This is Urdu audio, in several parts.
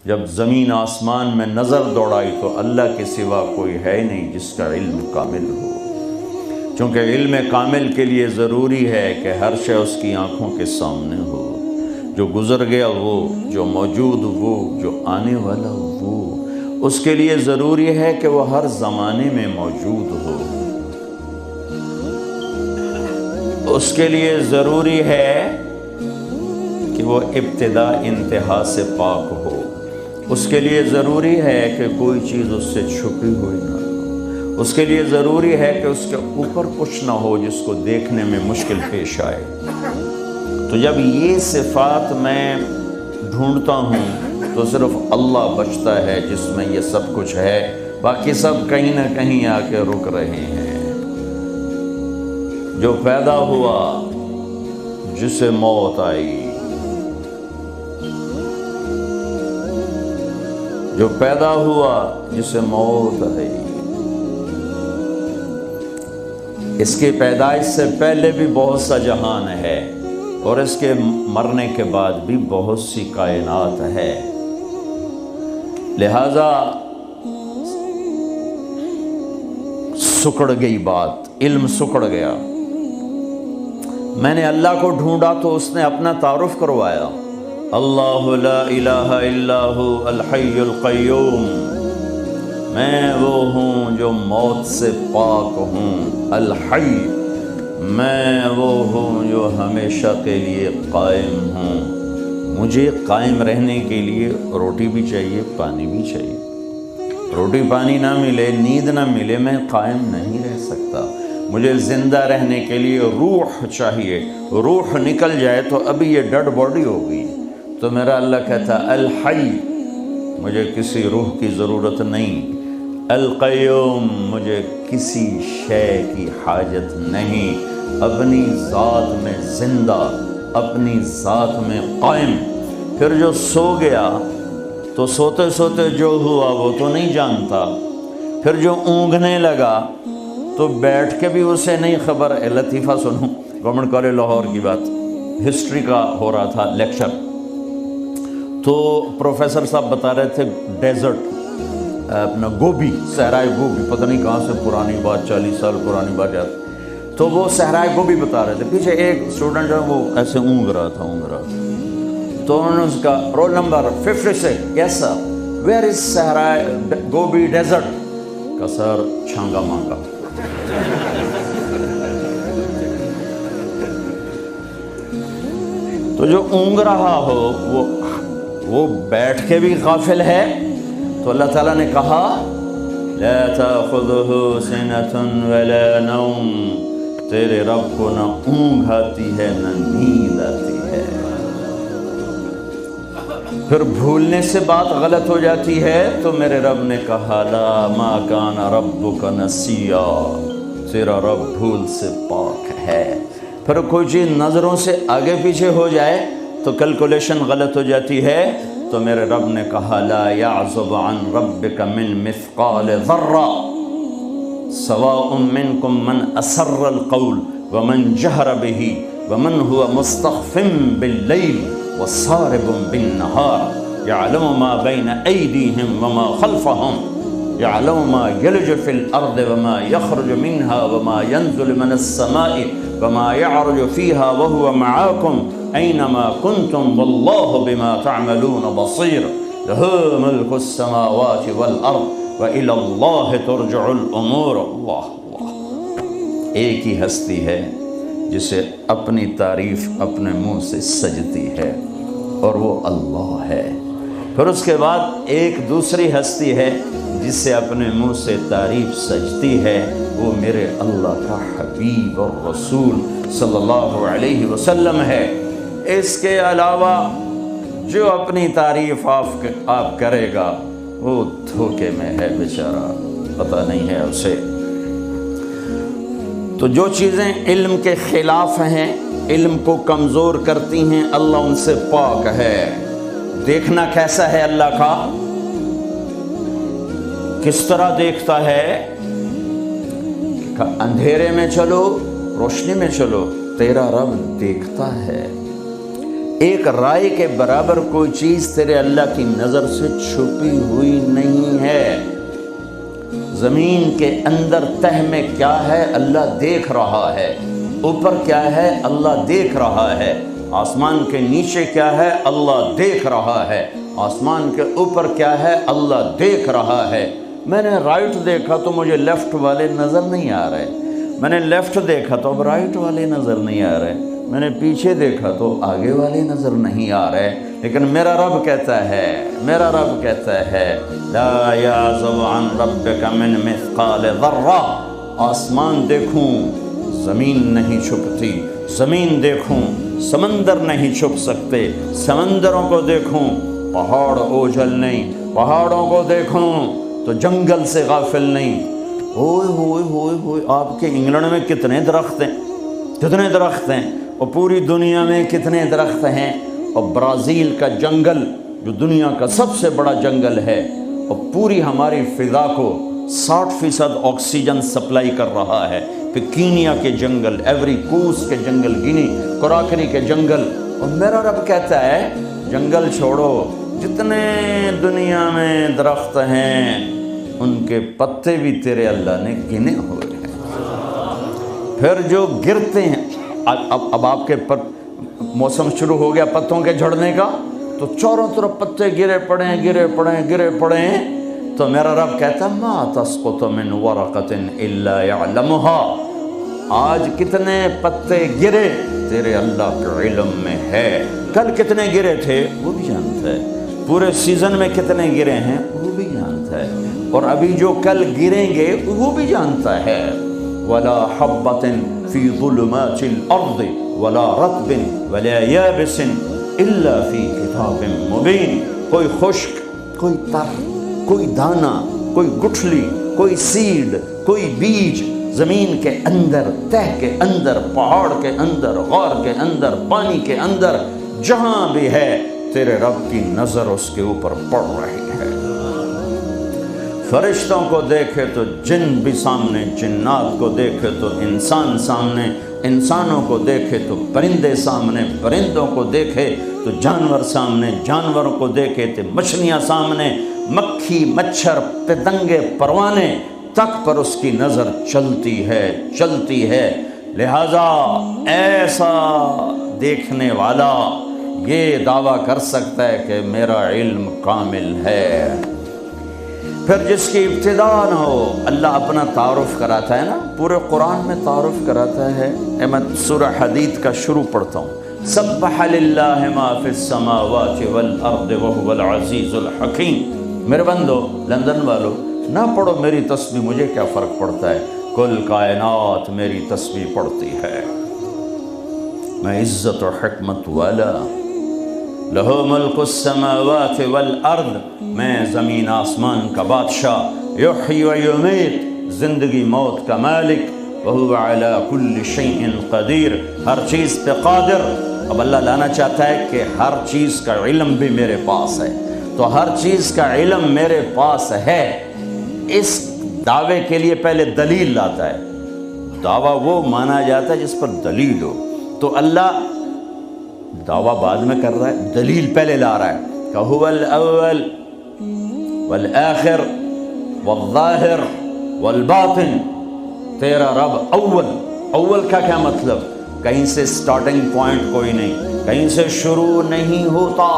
جب زمین آسمان میں نظر دوڑائی تو اللہ کے سوا کوئی ہے نہیں جس کا علم کامل ہو، چونکہ علم کامل کے لیے ضروری ہے کہ ہر شے اس کی آنکھوں کے سامنے ہو، جو گزر گیا وہ، جو موجود وہ، جو آنے والا وہ۔ اس کے لیے ضروری ہے کہ وہ ہر زمانے میں موجود ہو، اس کے لیے ضروری ہے کہ وہ ابتدا انتہا سے پاک ہو، اس کے لیے ضروری ہے کہ کوئی چیز اس سے چھپی ہوئی نہ ہو، اس کے لیے ضروری ہے کہ اس کے اوپر کچھ نہ ہو جس کو دیکھنے میں مشکل پیش آئے۔ تو جب یہ صفات میں ڈھونڈتا ہوں تو صرف اللہ بچتا ہے جس میں یہ سب کچھ ہے، باقی سب کہیں نہ کہیں آ کے رک رہے ہیں۔ جو پیدا ہوا جسے موت آئی، جو پیدا ہوا جسے موت آئی، اس کی پیدائش سے پہلے بھی بہت سا جہان ہے اور اس کے مرنے کے بعد بھی بہت سی کائنات ہے، لہذا سکڑ گئی بات، علم سکڑ گیا۔ میں نے اللہ کو ڈھونڈا تو اس نے اپنا تعارف کروایا، اللہ لا الہ الا ہو الحی القیوم، میں وہ ہوں جو موت سے پاک ہوں، الحی، میں وہ ہوں جو ہمیشہ کے لیے قائم ہوں۔ مجھے قائم رہنے کے لیے روٹی بھی چاہیے، پانی بھی چاہیے، روٹی پانی نہ ملے، نیند نہ ملے، میں قائم نہیں رہ سکتا۔ مجھے زندہ رہنے کے لیے روح چاہیے، روح نکل جائے تو ابھی یہ ڈیڈ باڈی ہوگی۔ تو میرا اللہ کہتا الحی، مجھے کسی روح کی ضرورت نہیں، القیوم، مجھے کسی شے کی حاجت نہیں، اپنی ذات میں زندہ، اپنی ذات میں قائم۔ پھر جو سو گیا تو سوتے سوتے جو ہوا وہ تو نہیں جانتا، پھر جو اونگنے لگا تو بیٹھ کے بھی اسے نہیں خبر۔ لطیفہ سنو، گورنمنٹ کالج لاہور کی بات، ہسٹری کا ہو رہا تھا لیکچر، تو پروفیسر صاحب بتا رہے تھے ڈیزرٹ، اپنا گوبی، صحرائے گوبی، پتہ نہیں کہاں سے پرانی بات، 40 سال پرانی بات یاد، تو وہ صحرائے گوبی بتا رہے تھے۔ پیچھے ایک اسٹوڈنٹ جو وہ ایسے اونگ رہا تھا، تو انہوں نے اس کا roll number 56، yes sir, where is صحرائے گوبی ڈیزرٹ؟ کا سر چھانگا مانگا۔ تو جو اونگ رہا ہو وہ بیٹھ کے بھی غافل ہے، تو اللہ تعالیٰ نے کہا لا تأخذه سنة ولا نوم، تیرے رب کو نہ اونگ آتی ہے نہ نیند آتی ہے۔ پھر بھولنے سے بات غلط ہو جاتی ہے تو میرے رب نے کہا لا ما کان ربک نسیا، تیرا رب بھول سے پاک ہے۔ پھر کوئی چیز نظروں سے آگے پیچھے ہو جائے تو کیلکولیشن غلط ہو جاتی ہے، تو میرے رب نے کہا لا یعزب عن ربک من مثقال ذرہ سواء منکم من اسر القول ومن جہر به ومن هو مستخف باللیل وصارب بالنہار یعلم ما بین ایدیہم وما خلفہم یعلم ما یلج فی الارض وما یخرج منها وما ینزل من السماء وما يعرج فيها وهو معاكم أينما كنتم والله بما تعملون بصير له ملك السماوات والأرض وإلى الله ترجع الأمور۔ اللہ، ایک ہی ہستی ہے جسے اپنی تعریف اپنے منہ سے سجتی ہے اور وہ اللہ ہے۔ پھر اس کے بعد ایک دوسری ہستی ہے جس سے اپنے منہ سے تعریف سجتی ہے، وہ میرے اللہ کا حبیب اور رسول صلی اللہ علیہ وسلم ہے۔ اس کے علاوہ جو اپنی تعریف آپ کرے گا وہ دھوکے میں ہے بیچارہ، پتہ نہیں ہے اسے۔ تو جو چیزیں علم کے خلاف ہیں، علم کو کمزور کرتی ہیں، اللہ ان سے پاک ہے۔ دیکھنا کیسا ہے اللہ کا؟ کس طرح دیکھتا ہے؟ اندھیرے میں چلو، روشنی میں چلو، تیرا رب دیکھتا ہے۔ ایک رائے کے برابر کوئی چیز تیرے اللہ کی نظر سے چھپی ہوئی نہیں ہے۔ زمین کے اندر تہ میں کیا ہے اللہ دیکھ رہا ہے، اوپر کیا ہے اللہ دیکھ رہا ہے، آسمان کے نیچے کیا ہے اللہ دیکھ رہا ہے، آسمان کے اوپر کیا ہے اللہ دیکھ رہا ہے۔ میں نے رائٹ دیکھا تو مجھے لیفٹ والے نظر نہیں آ رہے، میں نے لیفٹ دیکھا تو اب رائٹ والے نظر نہیں آ رہے، میں نے پیچھے دیکھا تو آگے والے نظر نہیں آ رہے، لیکن میرا رب کہتا ہے لا یعزب عن ربک من مثقال ذرہ، آسمان دیکھوں زمین نہیں چھپتی، زمین دیکھوں سمندر نہیں چھپ سکتے، سمندروں کو دیکھوں پہاڑ اوجھل نہیں، پہاڑوں کو دیکھوں تو جنگل سے غافل نہیں۔ ہوئے ہوئے ہوئے ہوئے، آپ کے انگلینڈ میں کتنے درخت ہیں، اور پوری دنیا میں کتنے درخت ہیں، اور برازیل کا جنگل جو دنیا کا سب سے بڑا جنگل ہے، اور پوری ہماری فضا کو 60% آکسیجن سپلائی کر رہا ہے، پھر کینیا کے جنگل، ایوری کوسٹ کے جنگل، گینی کوراکری کے جنگل، اور میرا رب کہتا ہے جنگل چھوڑو، جتنے دنیا میں درخت ہیں ان کے پتے بھی تیرے اللہ نے گنے ہوئے ہیں۔ پھر جو گرتے ہیں، اب آپ کے موسم شروع ہو گیا پتوں کے جھڑنے کا، تو چاروں طرف پتے گرے پڑے ہیں، تو میرا رب کہتا ما تسقط من ورقۃ الا يعلمها، آج کتنے پتے گرے تیرے اللہ کے علم میں ہے، کل کتنے گرے تھے وہ بھی جانتا ہے، پورے سیزن میں کتنے گرے ہیں وہ بھی جانتا ہے، اور ابھی جو کل گریں گے وہ بھی جانتا ہے۔ ولا حبۃ فی ظلمات الارض ولا رطب ولا یابس الا فی کتاب مبین، کوئی خشک، کوئی تر، کوئی دانہ، کوئی گٹھلی، کوئی سیڈ، کوئی بیج زمین کے اندر، تہ کے اندر، پہاڑ کے اندر، غار کے اندر، پانی کے اندر، جہاں بھی ہے تیرے رب کی نظر اس کے اوپر پڑ رہی ہے۔ فرشتوں کو دیکھے تو جن بھی سامنے، جنات کو دیکھے تو انسان سامنے، انسانوں کو دیکھے تو پرندے سامنے، پرندوں کو دیکھے تو جانور سامنے، جانوروں کو دیکھے تو مچھلیاں سامنے، مکھی، مچھر، پتنگے، پروانے تک پر اس کی نظر چلتی ہے۔ لہذا ایسا دیکھنے والا یہ دعویٰ کر سکتا ہے کہ میرا علم کامل ہے۔ پھر جس کی ابتدا نہ ہو، اللہ اپنا تعارف کراتا ہے نا، پورے قرآن میں تعارف کراتا ہے۔ میں سورہ حدید کا شروع پڑھتا ہوں، سبح للہ ما فی السماوات والارض وهو العزیز الحکیم۔ میرے بندو، لندن والو، نہ پڑھو میری تسبیح، مجھے کیا فرق پڑتا ہے، کل کائنات میری تسبیح پڑھتی ہے، میں عزت و حکمت والا، لہو ملک السماوات والارض، میں زمین آسمان کا بادشاہ، یحیی و یمیت، زندگی موت کا مالک، وہو علی کل شیء قدیر، ہر چیز پہ قادر۔ اب اللہ لانا چاہتا ہے کہ ہر چیز کا علم بھی میرے پاس ہے، تو ہر چیز کا علم میرے پاس ہے، اس دعوے کے لیے پہلے دلیل لاتا ہے۔ دعویٰ وہ مانا جاتا ہے جس پر دلیل ہو، تو اللہ دعویٰ بعد میں کر رہا ہے، دلیل پہلے لا رہا ہے کہ هو الاول والآخر والظاہر والباطن، تیرا رب اول کا کیا مطلب، کہیں سے سٹارٹنگ پوائنٹ کوئی نہیں، کہیں سے شروع نہیں ہوتا،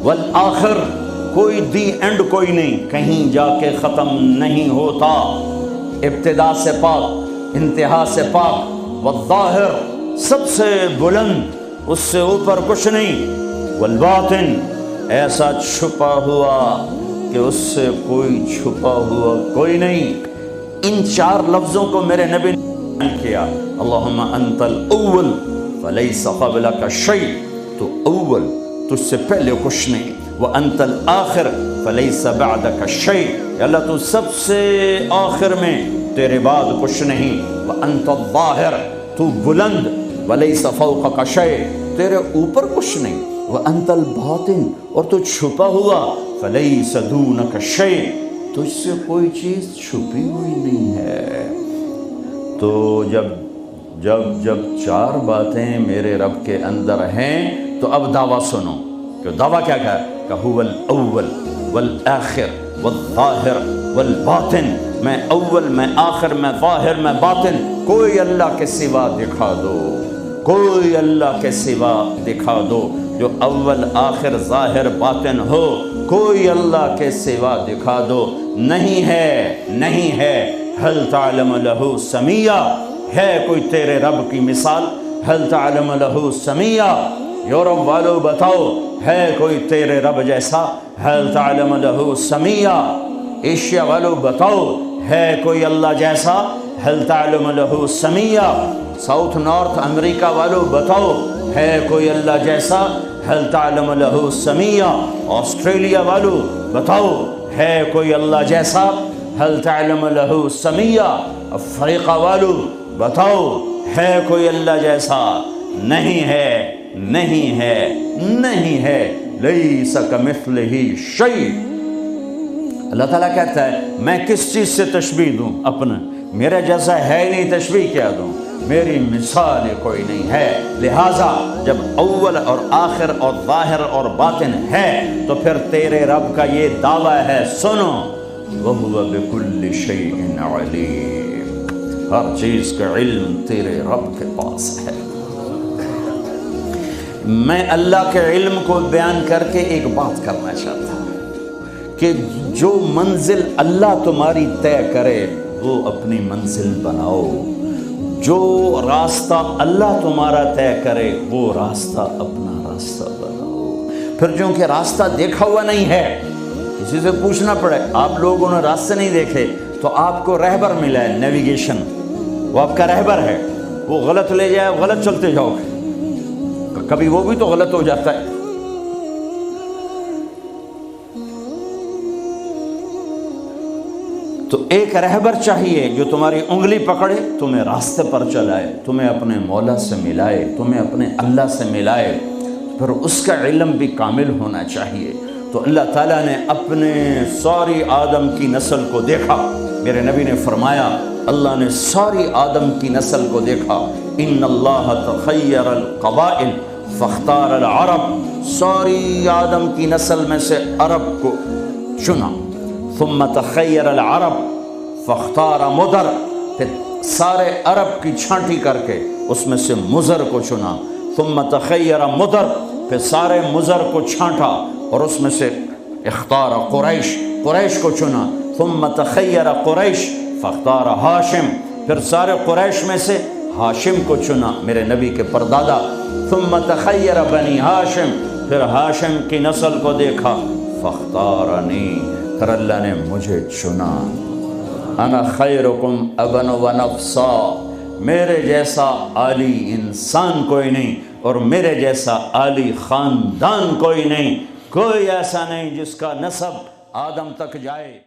والآخر کوئی دی اینڈ کوئی نہیں، کہیں جا کے ختم نہیں ہوتا، ابتدا سے پاک، انتہا سے پاک، والظاہر سب سے بلند، اس سے اوپر کچھ نہیں، والباطن ایسا چھپا ہوا کہ اس سے کوئی چھپا ہوا کوئی نہیں۔ ان چار لفظوں کو میرے نبی نے بیان کیا، اللہم انت الاول فلیس قبلک شیء، تو اول، تجھ سے پہلے کچھ نہیں، وانت الآخر فلیس بعدک شیء، اللہ تو سب سے آخر میں، تیرے بعد کچھ نہیں، وانت الظاہر، تو بلند، ولیس فوقک شیء، تیرے اوپر کچھ نہیں، وانت الباطن، اور تو چھپا ہوا، فلیس دونک شیء، تجھ سے کوئی چیز چھپی ہوئی نہیں ہے۔ تو جب جب جب چار باتیں میرے رب کے اندر ہیں تو اب دعویٰ سنو کہ دعویٰ کیا ہے کہ هو الاول والآخر والظاہر والباطن، میں اول، میں آخر، میں ظاہر، میں باطن، کوئی اللہ کے سوا دکھا دو، کوئی اللہ کے سوا دکھا دو جو اول آخر ظاہر باطن ہو، کوئی اللہ کے سوا دکھا دو۔ نہیں ہے، نہیں ہے۔ هل تعلم له سمیہ، ہے کوئی تیرے رب کی مثال؟ هل تعلم له سمیہ، یورپ والو بتاؤ ہے کوئی تیرے رب جیسا؟ هل تعلم له سمیہ، ایشیا والو بتاؤ ہے کوئی اللہ جیسا؟ هل تعلم له سمیہ، ساؤتھ نارتھ امریکہ والو بتاؤ ہے کوئی اللہ جیسا؟ هل تعلم له سمیہ، آسٹریلیا والو بتاؤ ہے کوئی اللہ جیسا؟ هل تعلم له سمیہ، افریقہ والو بتاؤ ہے کوئی اللہ جیسا؟ نہیں ہے، نہیں ہے، نہیں ہے۔ لیس کمثلہ شیء، اللہ تعالیٰ کہتا ہے میں کس چیز سے تشبیہ دوں اپنا، میرا جیسا ہے ہی نہیں، تشبیہ کیا دوں، میری مثال کوئی نہیں ہے۔ لہٰذا جب اول اور آخر اور ظاہر اور باطن ہے تو پھر تیرے رب کا یہ دعویٰ ہے، سنو، وَهُوَ بِكُلِّ شَيْءٍ عَلِيمٌ، ہر چیز کا علم تیرے رب کے پاس ہے۔ میں اللہ کے علم کو بیان کر کے ایک بات کرنا چاہتا ہوں کہ جو منزل اللہ تمہاری طے کرے وہ اپنی منزل بناؤ، جو راستہ اللہ تمہارا طے کرے وہ راستہ اپنا راستہ بناؤ۔ پھر چونکہ راستہ دیکھا ہوا نہیں ہے، کسی سے پوچھنا پڑے، آپ لوگوں نے راستے نہیں دیکھے تو آپ کو رہبر ملا ہے، نیویگیشن، وہ آپ کا رہبر ہے، وہ غلط لے جائے، غلط چلتے جاؤ گے، کبھی وہ بھی تو غلط ہو جاتا ہے۔ تو ایک رہبر چاہیے جو تمہاری انگلی پکڑے، تمہیں راستے پر چلائے، تمہیں اپنے مولا سے ملائے، تمہیں اپنے اللہ سے ملائے، پھر اس کا علم بھی کامل ہونا چاہیے۔ تو اللہ تعالیٰ نے اپنے ساری آدم کی نسل کو دیکھا، میرے نبی نے فرمایا اللہ نے ساری آدم کی نسل کو دیکھا، ان اللہ تخیر القبائل فاختار العرب، ساری آدم کی نسل میں سے عرب کو چنا، ثم تخیر العرب فاختار مدر، پھر سارے عرب کی چھانٹی کر کے اس میں سے مزر کو چنا، ثم تخیر مدر، پھر سارے مزر کو چھانٹا اور اس میں سے اختار قریش، قریش کو چنا، ثم تخیر قریش فاختار ہاشم، پھر سارے قریش میں سے ہاشم کو چنا، میرے نبی کے پردادا، ثم تخیر بنی ہاشم، پھر ہاشم کی نسل کو دیکھا، فاختارنی، پھر اللہ نے مجھے چنا، انا خیرکم ابن و نفسا، میرے جیسا عالی انسان کوئی نہیں اور میرے جیسا عالی خاندان کوئی نہیں، کوئی ایسا نہیں جس کا نسب آدم تک جائے۔